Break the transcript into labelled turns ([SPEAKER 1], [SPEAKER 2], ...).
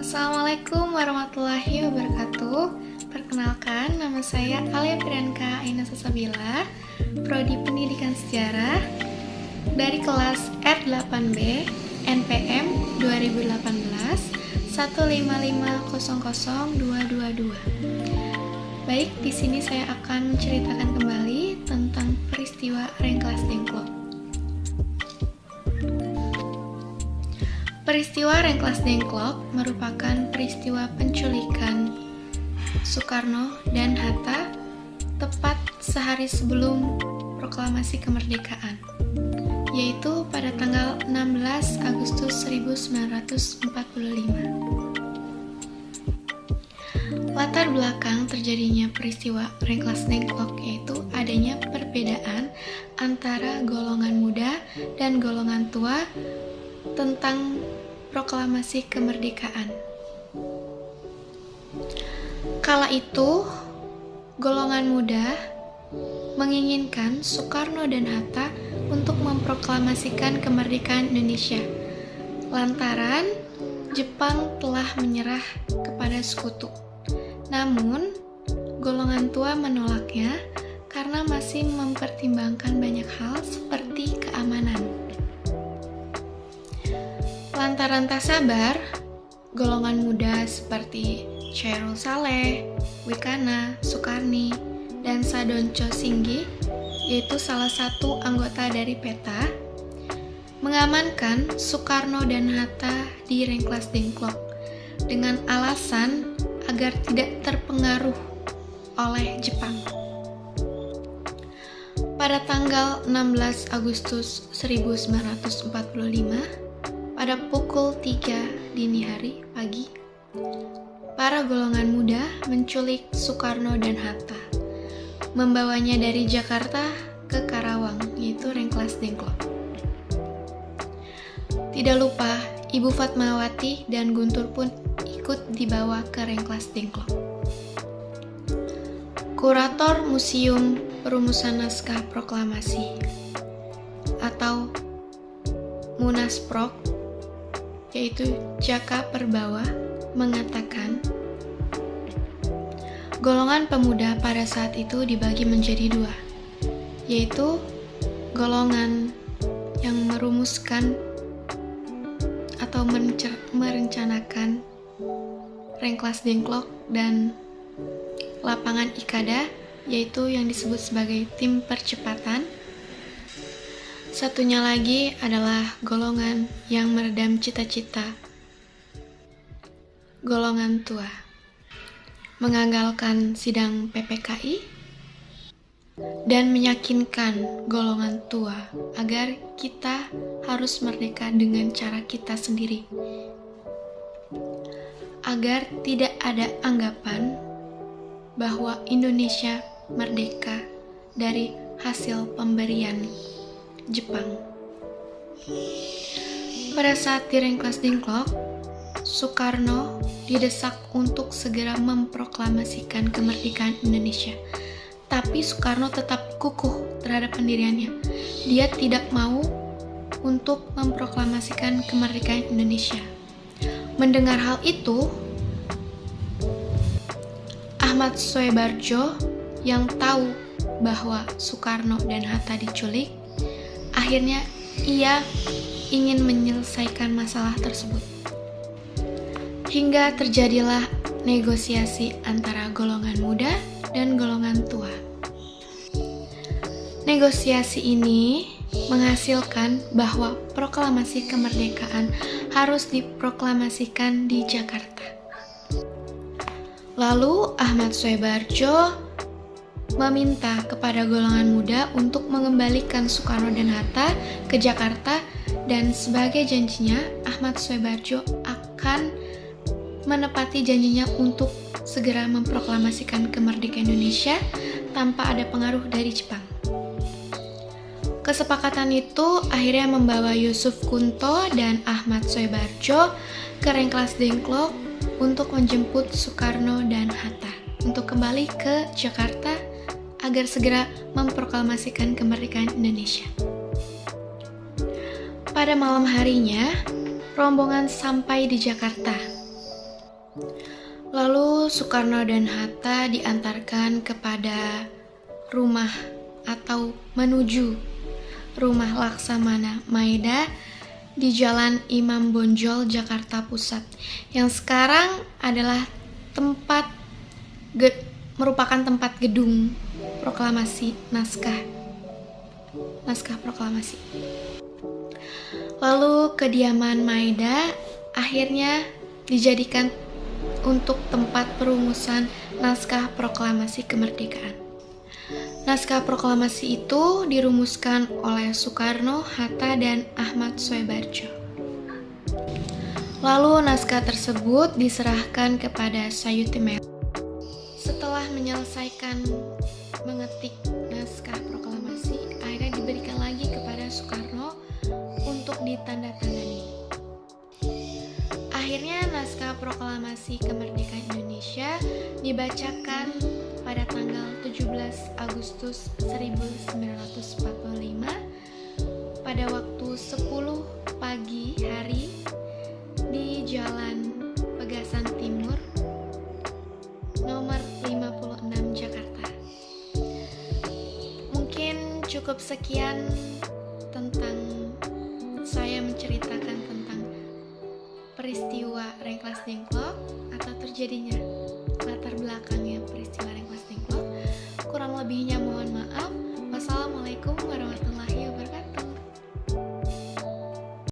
[SPEAKER 1] Assalamualaikum warahmatullahi wabarakatuh. Perkenalkan, nama saya Alia Priyanka Aina Sasabila, Prodi Pendidikan Sejarah dari kelas R8B NPM 2018 155000222. Baik, di sini saya akan menceritakan kembali tentang peristiwa Rengklas Dengklok. Peristiwa Rengklas Dengklok merupakan peristiwa penculikan Soekarno dan Hatta tepat sehari sebelum proklamasi kemerdekaan, yaitu pada tanggal 16 Agustus 1945. Latar belakang terjadinya peristiwa Rengklas Dengklok yaitu adanya perbedaan antara golongan muda dan golongan tua tentang proklamasi kemerdekaan. Kala itu, golongan muda menginginkan Soekarno dan Hatta untuk memproklamasikan kemerdekaan Indonesia, lantaran Jepang telah menyerah kepada sekutu. Namun, golongan tua menolaknya karena masih mempertimbangkan banyak hal seperti keamanan. Lantaran tak sabar, golongan muda seperti Chairul Saleh, Wikana, Sukarni, dan Sadonco Singgi, yaitu salah satu anggota dari PETA, mengamankan Soekarno dan Hatta di Rengklas Dengklok dengan alasan agar tidak terpengaruh oleh Jepang. Pada tanggal 16 Agustus 1945, pada pukul 3 dini hari pagi, para golongan muda menculik Soekarno dan Hatta, membawanya dari Jakarta ke Karawang, yaitu Rengklas Dengklok. Tidak lupa, Ibu Fatmawati dan Guntur pun ikut dibawa ke Rengklas Dengklok. Kurator Museum Perumusan Naskah Proklamasi atau Munasprok, yaitu Jaka Perbawa, mengatakan golongan pemuda pada saat itu dibagi menjadi dua, yaitu golongan yang merumuskan atau merencanakan Rengklas Dengklok dan lapangan Ikada, yaitu yang disebut sebagai tim percepatan. Satunya lagi adalah golongan yang meredam cita-cita, golongan tua, menganggalkan sidang PPKI dan meyakinkan golongan tua agar kita harus merdeka dengan cara kita sendiri, agar tidak ada anggapan bahwa Indonesia merdeka dari hasil pemberian Jepang. Pada saat di Rengklas Dengklok, Soekarno didesak untuk segera memproklamasikan kemerdekaan Indonesia. Tapi Soekarno tetap kukuh terhadap pendiriannya. Dia tidak mau untuk memproklamasikan kemerdekaan Indonesia. Mendengar hal itu, Ahmad Soebardjo yang tahu bahwa Soekarno dan Hatta diculik, akhirnya ia ingin menyelesaikan masalah tersebut. Hingga terjadilah negosiasi antara golongan muda dan golongan tua. Negosiasi ini menghasilkan bahwa proklamasi kemerdekaan harus diproklamasikan di Jakarta. Lalu Ahmad Soebardjo meminta kepada golongan muda untuk mengembalikan Soekarno dan Hatta ke Jakarta, dan sebagai janjinya Ahmad Soebardjo akan menepati janjinya untuk segera memproklamasikan kemerdekaan Indonesia tanpa ada pengaruh dari Jepang. Kesepakatan itu akhirnya membawa Yusuf Kunto dan Ahmad Soebardjo ke Rengklas Dengklok untuk menjemput Soekarno dan Hatta untuk kembali ke Jakarta agar segera memproklamasikan kemerdekaan Indonesia. Pada malam harinya, rombongan sampai di Jakarta. Lalu Soekarno dan Hatta diantarkan kepada rumah atau menuju rumah Laksamana Maeda di Jalan Imam Bonjol, Jakarta Pusat, yang sekarang adalah merupakan tempat gedung proklamasi naskah proklamasi. Lalu kediaman Maeda akhirnya dijadikan untuk tempat perumusan naskah proklamasi kemerdekaan. Naskah proklamasi itu dirumuskan oleh Soekarno, Hatta, dan Ahmad Soebardjo. Lalu naskah tersebut diserahkan kepada Sayuti Melo. Setelah menyelesaikan mengetik naskah proklamasi, akhirnya diberikan lagi kepada Soekarno untuk ditandatangani. Akhirnya naskah proklamasi kemerdekaan Indonesia dibacakan pada tanggal 17 Agustus 1945 pada waktu 10 pagi hari di Jalan Pegasan Timur nomor 56 Jakarta. Mungkin cukup sekian tentang saya menceritakan tentang peristiwa Rengklas Dengklok atau terjadinya latar belakangnya peristiwa Rengklas Dengklok. Kurang lebihnya mohon maaf. Wassalamualaikum warahmatullahi wabarakatuh.